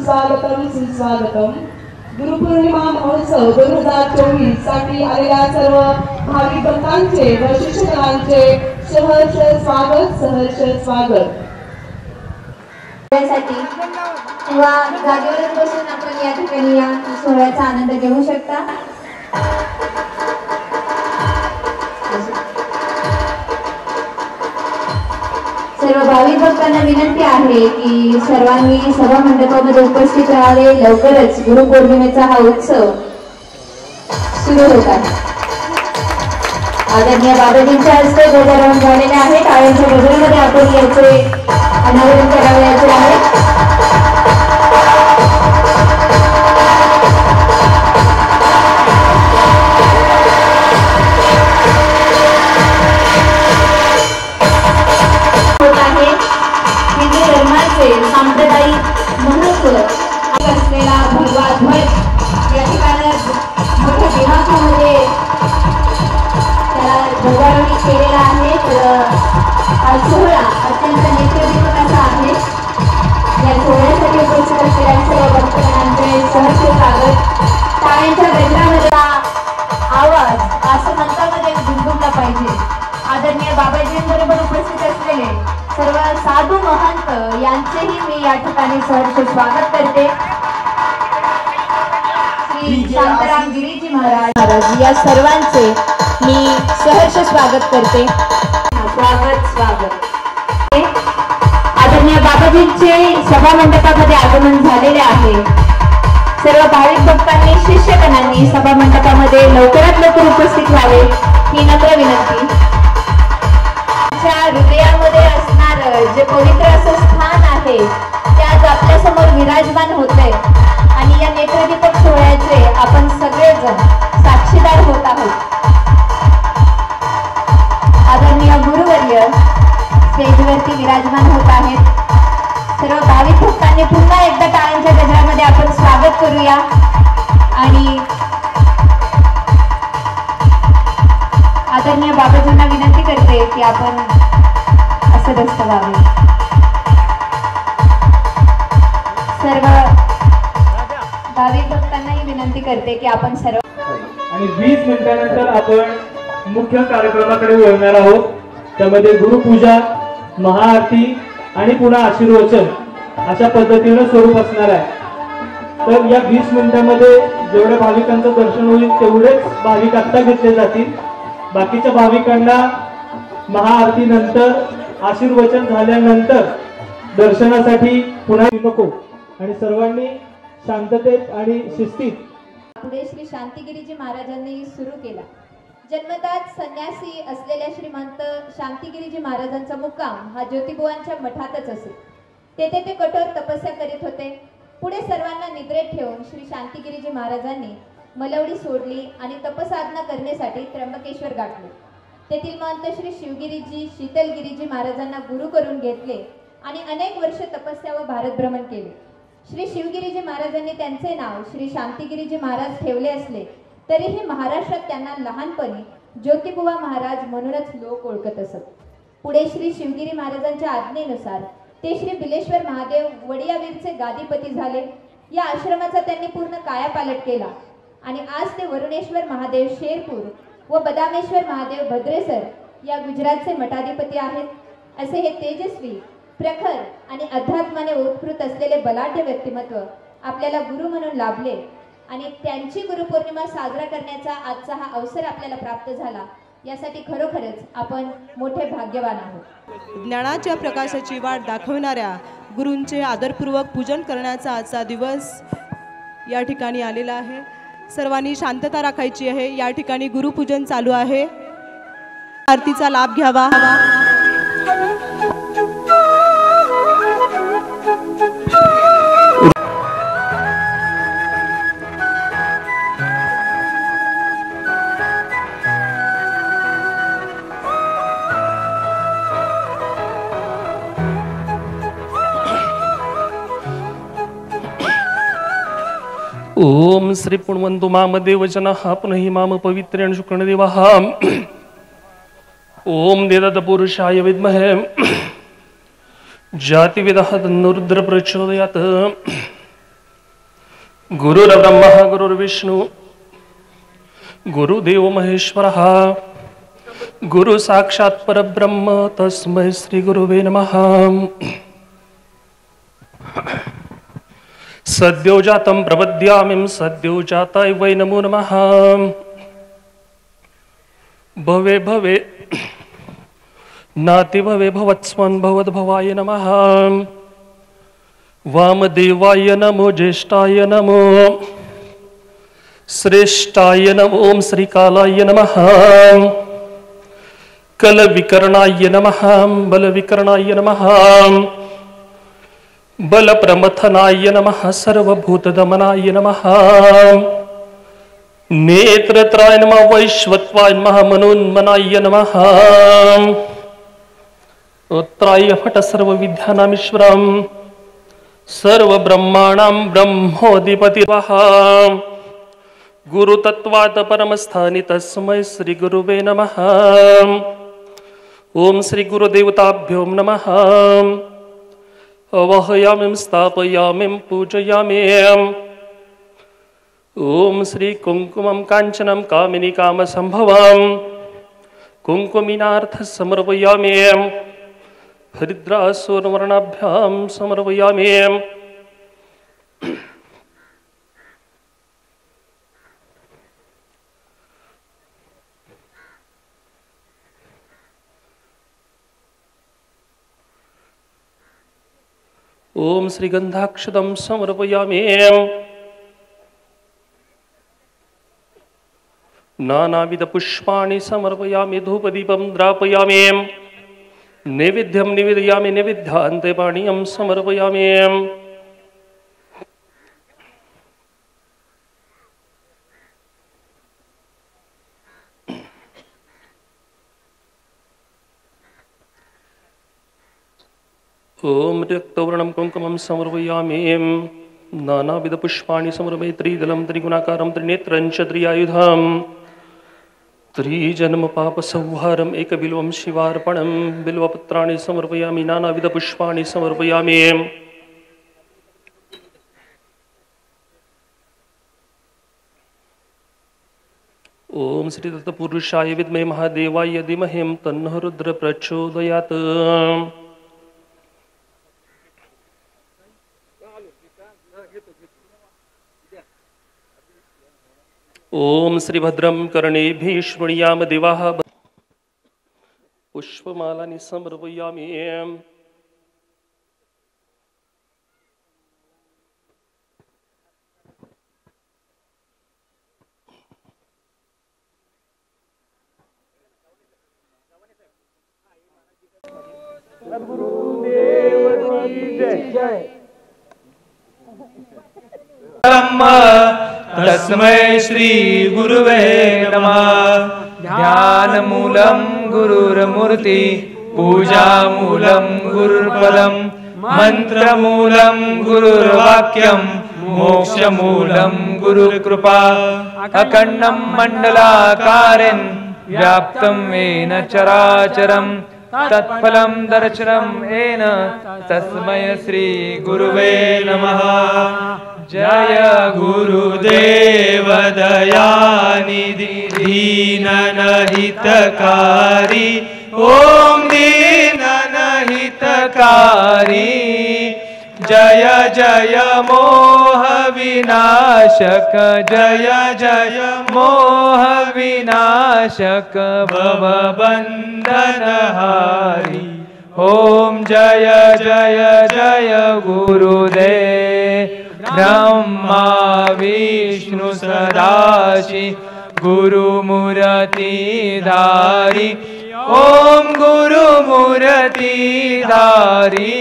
स्वागतम सुस्वागतम। गुरुपौर्णिमा महोत्सव 2024 साठी आलेल्या सर्व भाविक भक्तांचे व शिक्षकांचे सहर्ष स्वागत। किंवा जागेवरच बसून आपण या ठिकाणी या सोहळ्याचा आनंद घेऊ शकता। सर्व भाविक भक्तांना विनंती आहे की सर्वांनी सभा मंडपामध्ये उपस्थित राहावे। लवकरच गुरुपौर्णिमेचा हा उत्सव सुरू होत आहे। आदरणीय बाबाजींच्या हस्ते ध्वजारोहण झालेले आहे। टाळ्यांच्या गजरामध्ये आपण याचे अनावरण करावयाचे आहे। सांप्रदायिक महत्व असलेला भगवा ध्वज या ठिकाणी मोठ्या दिमाखामध्ये त्याला ध्वजारोहण केलेला आहे। तर हा सोहळा अत्यंत नेत्रदीपक असा आहे। या सोहळ्यासाठी उपस्थित असलेल्या सर्व भक्तगणांचे सहर्ष स्वागत। टाळ्यांच्या गजरामध्ये आवाज आसमंतामध्ये गुंजला पाहिजे। आदरणीय बाबाजींबरोबर उपस्थित असलेले सर्व साधू महंत यांचेही मी या ठिकाणी सहर्ष स्वागत करते। श्री शांताराम गिरीजी महाराज या सर्वांचे मी सहर्ष स्वागत करते। स्वागत। आदरणीय बाबाजींचे सभा मंडपामध्ये आगमन झालेले आहे। सर्व भाविक भक्तांनी शिष्यगणांनी सभा मंडपामध्ये लवकरात लवकर उपस्थित व्हावे ही नम्र विनंती। हृदयामध्ये असणार जे पवित्र असं स्थान आहे ते आज आपल्या समोर विराजमान होते आणि या नेत्रदीपक सोहळ्याचे आपण सगळेजण साक्षीदार होत आहोत। आदरणीय गुरुवर्य स्टेजवरती विराजमान होत आहेत। सर्व भाविक भक्तांनी पुन्हा एकदा टाळ्यांच्या गजरामध्ये आपण स्वागत करूया आणि आदरणीय बाबाजींना विनंती करते की आपण सदस्य व्हावे। सर्व भाविक भक्तांनाही विनंती करते की आपण सर्व आणि 20 मिनिटांनंतर आपण मुख्य कार्यक्रमाकडे वळणार आहोत। त्यामध्ये गुरुपूजा, महाआरती आणि पुन्हा आशीर्वचन अशा पद्धतीने स्वरूप असणार आहे। तर या 20 मिनिटांमध्ये जेवढ्या भाविकांचं दर्शन होईल तेवढेच भाविक आत्ता घेतले जातील। बाकीच्या भाविकांना महाआरती नंतर आशीर्वचन झाल्यानंतर दर्शनासाठी पुन्हा नको आणि सर्वांनी शांततेत आणि शिस्तीत। पुढे श्री शांतिगिरीजी महाराजांनी सुरू केला। जन्मताच संन्यासी असलेल्या श्रीमंत शांतिगिरीजी महाराजांचा मुक्काम हा ज्योतिबुवांच्या मठातच असे। तेथे ते कठोर तपस्या करीत होते। पुढे सर्वांना निद्रेत ठेवून श्री शांतिगिरीजी महाराजांनी मलवडी सोडली आणि तपसाधना करण्यासाठी त्र्यंबकेश्वर गाठले। तेथील महंत श्री शिवगिरीजी शीतलगिरीजी महाराजांना गुरु करून घेतले आणि अनेक वर्ष तपस्या व भारत भ्रमण केले। श्री शिवगिरीजी महाराजांनी त्यांचे नाव श्री शांतिगिरीजी महाराज ठेवले असले तरीही महाराष्ट्रात त्यांना लहानपणी ज्योतिबुवा महाराज म्हणूनच लोक ओळखत असत। पुढे श्री शिवगिरी महाराजांच्या आज्ञेनुसार ते श्री बिलेश्वर महादेव वडियावीरचे गादीपती झाले। या आश्रमाचा त्यांनी पूर्ण कायापालट केला आणि आज ते वरुणेश्वर महादेव शेरपूर व बदामेश्वर महादेव भद्रेसर या गुजरातचे मठाधिपती आहेत। असे हे तेजस्वी, प्रखर आणि अध्यात्माने उत्कृत असलेले बलाढ्य व्यक्तिमत्व आपल्याला गुरु म्हणून लाभले आणि त्यांची गुरुपौर्णिमा साजरा करण्याचा आजचा हा अवसर आपल्याला प्राप्त झाला। यासाठी खरोखरच आपण मोठे भाग्यवान आहोत। ज्ञानाच्या प्रकाशाची वाट दाखवणाऱ्या गुरूंचे आदरपूर्वक पूजन करण्याचा आजचा दिवस या ठिकाणी आलेला आहे। सर्वांनी शांतता राखायची आहे। या ठिकाणी गुरुपूजन चालू आहे। आरतीचा लाभ घ्यावा। ओम श्री पुण्वन्तु माम देवजनः पुनहि माम पवित्रेण शुक्रणदेवः। ओम देदत्त पुरुषाय विद्महे जातिवेदः तन्नो रुद्र प्रचोदयात्। गुरुर्ब्रह्मा गुरुर्विष्णू गुरुदेव महेश्वरः गुरु साक्षात् परब्रह्म तस्मै श्री गुरुवे नमः। सद्यो जातं प्रपद्यामिं सद्यो जाताय वै नमो नमः। भवे भवे नाति भवे भवत्स्मन् भवद्भवाय नमः। वामदेवाय नमो ज्येष्ठाय नमो श्रेष्ठाय नमो ओम श्रीकालाय नमः। कलविकर्णाय नमः बलविकर्णाय नमः। बलप्रमथनाय नमः सर्वभूतदमनाय नमः। नेत्रत्राय नमः वैश्वत्वाय नमः मनोन्मनाय नमः। उत्तराय फट सर्वविद्यानामीश्वरम् सर्वब्रह्माणां ब्रह्मोऽधिपतिः गुरुतत्त्वात् परमस्थानि तस्मै श्री गुरुवे नमः। ओम श्री गुरुदेवताभ्यो नमः। अवहयामि स्थापयामि पूजयामि। ओम श्री कुंकुमं कांचनं कामिनी कामसंभवं कुंकुमिनार्थ समर्पयामि। हरिद्रासुरवर्णाभ्यां समर्पयामि। ओम श्रीगंधाक्षतं समर्पयामि। नानाविध पुष्पाणि समर्पयामि। धूपदीपं द्रापयामि। नैवेद्यं निवेदयामि। नैवेद्यान्ते पानीयं समर्पयामि। ओम रक्तवर्णं कुंकुमं समर्पयामि। नानाविध पुष्पाणि समर्पयामि। त्रिदलं त्रिगुणाकारं त्रिनेत्रं च त्रिआयुधं त्रिजन्म पाप संहारम् एकबिल्वं शिवार्पणं बिल्वपत्राणि समर्पयामि। नानाविध पुष्पाणि समर्पयामि। ओम श्री तत्पुरुषाय विद्महे महादेवाय धीमहि तन्नः रुद्र प्रचोदयात्। ओम श्रीभद्रं कर्णेभिः शृणुयाम देवाः। पुष्पमालानि समर्पयामि। तस्मै श्री गुरुवे नमः। ध्यानमूलं गुरुर्मूर्ति पूजामूलं गुरुर्पदं मंत्रमूलं गुरुर्वाक्यं मोक्षमूलं गुरुर्कृपा। अखण्डं मण्डलाकारं व्याप्तं येन चराचरं तत्फलं दर्शनं येन तस्मै श्री गुरुवे नमः। जय गुरुदेव दयानिधि दीननहितकारी। ओम दीननहितकारी। जय जय मोह विनाशक जय जय मोह विनाशक भवबन्धनहारी। ओम जय जय जय गुरुदेव ब्रह्मा विष्णु सदाशिव गुरुमूर्ति धारी। ओम गुरुमूर्ति धारी।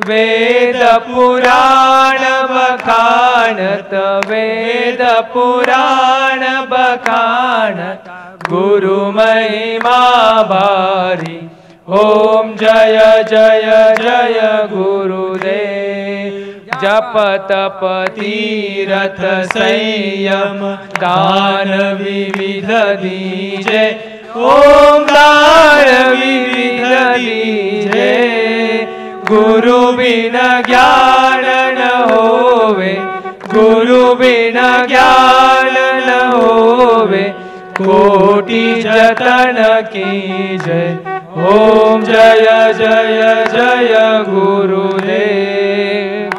वेद पुराण बखानत वेद पुराण बखानत गुरु महिमा भारी। ओम जय जय जय गुरुदेव। जप तप तीरथ संयम दान विविध दीजे। ओम दान विविध दीजे। गुरु बिन ज्ञान न होवे गुरु बिना ज्ञान न होवे, कोटि जतन की जय। ओम जय जय जय गुरुदेव।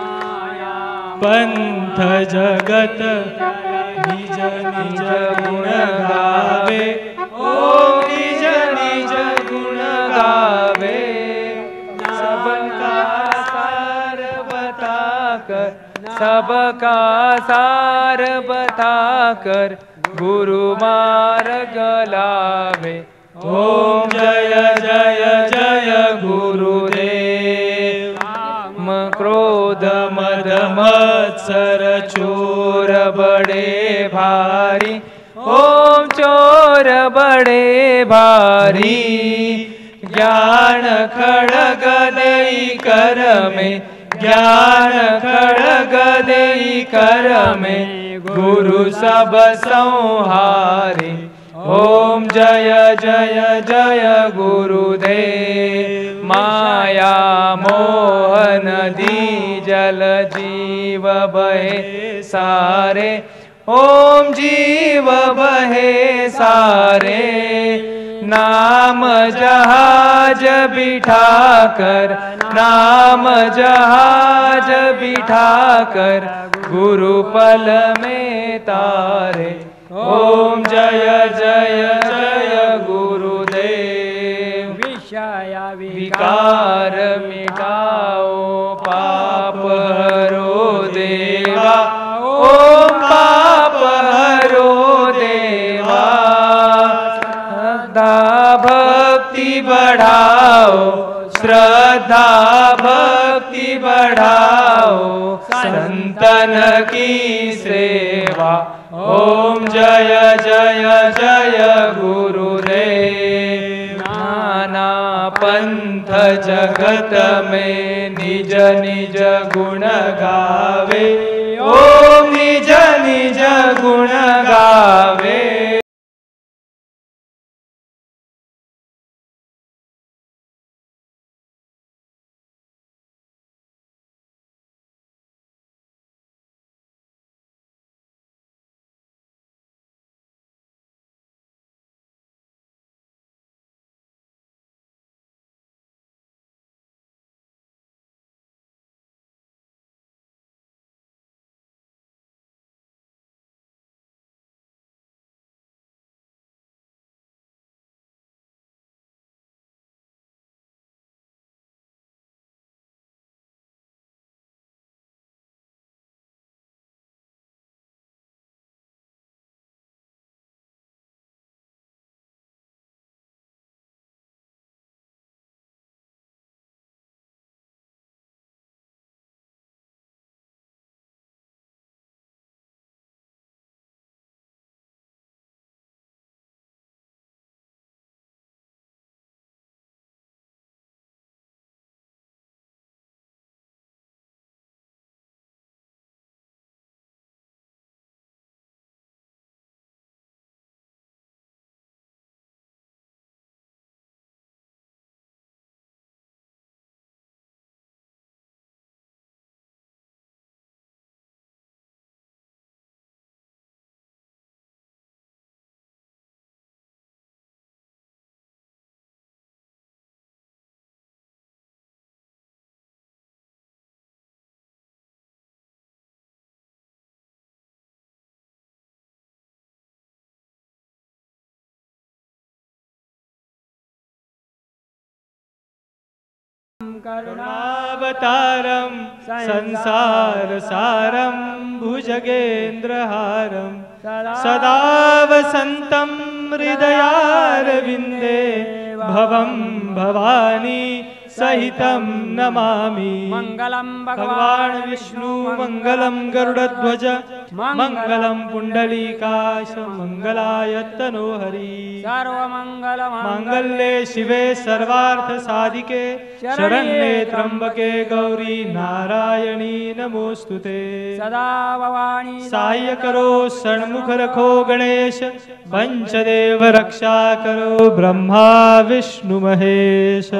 पंथ जगत निज निज गुण गावे, ओम निज निज गुण गावे। सबका सार बताकर, सबका सार बताकर गुरु मार्ग लावे। ओम जय जय जय गुरुदेव। काम क्रोध मद मत्सर चोर बड़े भारी, ओम चोर बड़े भारी। ज्ञान खड़ग देई कर में, ज्ञान खड़ग देई कर में गुरु सब संहारे। ओम जय जय जय गुरुदेव। माया मोह नदी जल जीव बहे सारे, ओम जीव बहे सारे। नाम जहाज बिठाकर, नाम जहाज बिठाकर गुरु पल में तारे। ओम जय जय जय गुरुदेव। विकार मिटाओ पाप हरो देवा, ओम पाप हरो देवा। श्रद्धा भक्ति बढ़ाओ, श्रद्धा भक्ति बढ़ाओ संतन की सेवा। ओम जय जय जय गुरुदेव। नाना पंथ जगत में निज निज गुण गावे, ओम निज निज गुण गावे। करुणावतारं संसार सारं भुजगेन्द्रहारं सदा वसन्तं हृदयारविन्दे भवं भवानी सहितं नमामि। मंगलम भगवान विष्णु मंगलम गरुड़ध्वज मंगलम पुंडलीकाश मंगलाय तनोहरी सर्वमंगल मांगल्ये शिवे सर्वार्थ साधिके शरण्ये त्र्यंबके गौरी नारायणी नमोस्तुते सदा भवानी सहाय्य करो षण्मुख रखो गणेश पंचदेव रक्षा करो ब्रह्मा विष्णु महेश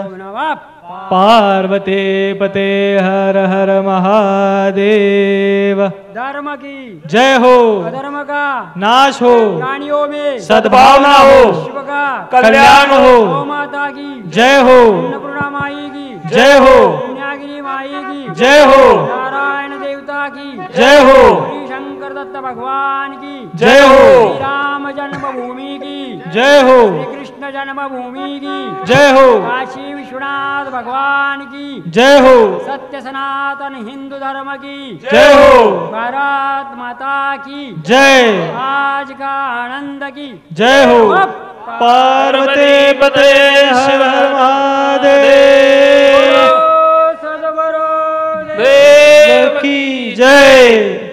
पार्वती पते हर हर महादेव। धर्म की जय हो, अधर्म का नाश हो, प्राणियों में सद्भावना हो, शिव का कल्याण हो, गौ माता की जय हो, अन्नपूर्णा माई की जय हो, पुण्यागिरी माई की जय हो, नारायण देवता की जय हो, श्री शंकर दत्त भगवान की जय हो, श्री राम जन्मभूमि की जय हो, श्री कृष्ण जन्मभूमि की जय हो, काशी विश्वनाथ भगवान की जय हो, सत्य सनातन हिंदू धर्म की जय हो, भारत माता की जय, आज का आनंद की जय हो, पार्वती पते हर महादेव सद्गुरु देव की जय।